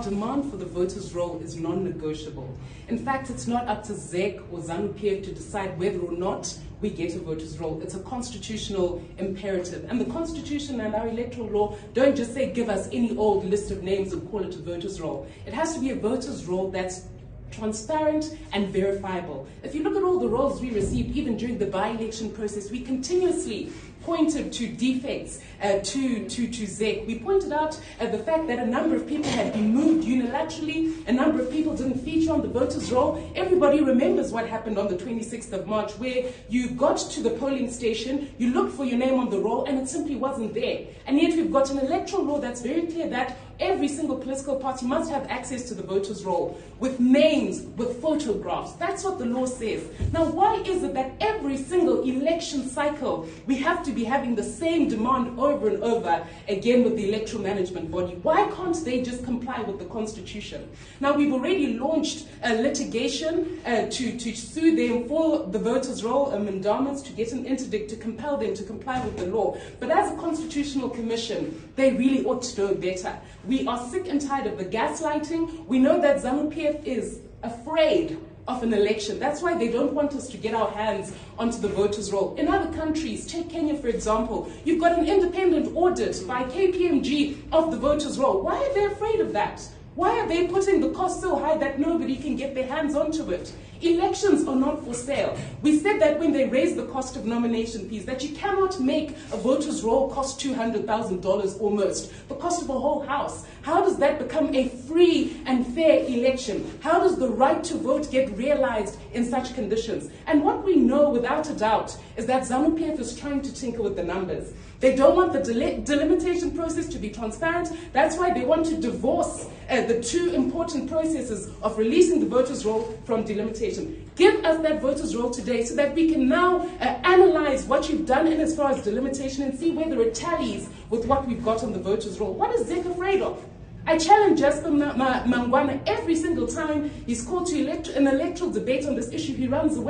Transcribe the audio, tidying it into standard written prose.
Demand for the voters' roll is non-negotiable. In fact, it's not up to ZEC or ZANU PF to decide whether or not we get a voters' roll. It's a constitutional imperative. And the Constitution and our electoral law don't just say give us any old list of names and call it a voters' roll. It has to be a voters' roll that's transparent and verifiable. If you look at all the rolls we received, even during the by-election process, we continuously pointed to defects to ZEC. We pointed out the fact that a number of people had been moved unilaterally, a number of people didn't feature on the voters' roll. Everybody remembers what happened on the 26th of March, where you got to the polling station, you looked for your name on the roll, and it simply wasn't there. And yet we've got an electoral law that's very clear that every single political party must have access to the voters' roll with names, with photographs. That's what the law says. Now, why is it that every single election cycle we have to be having the same demand over and over again with the electoral management body? Why can't they just comply with the Constitution? Now, we've already launched a litigation to sue them for the voters' roll amendments, to get an interdict to compel them to comply with the law. But as a constitutional commission, they really ought to know better. We are sick and tired of the gaslighting. We know that ZANU PF is afraid of an election. That's why they don't want us to get our hands onto the voters' roll. In other countries, take Kenya for example, you've got an independent audit by KPMG of the voters' roll. Why are they afraid of that? Why are they putting the cost so high that nobody can get their hands onto it? Elections are not for sale. We said that when they raised the cost of nomination fees, that you cannot make a voters' roll cost $200,000 almost, the cost of a whole house. How does that become a free and fair election? How does the right to vote get realized in such conditions? And what we know without a doubt is that ZANU PF is trying to tinker with the numbers. They don't want the delimitation process to be transparent. That's why they want to divorce the two important processes of releasing the voters' roll from delimitation. Give us that voters' roll today so that we can now analyze what you've done in as far as delimitation and see whether it tallies with what we've got on the voters' roll. What is ZEC afraid of? I challenge Jasper Mangwana every single time he's called to an electoral debate on this issue. He runs away.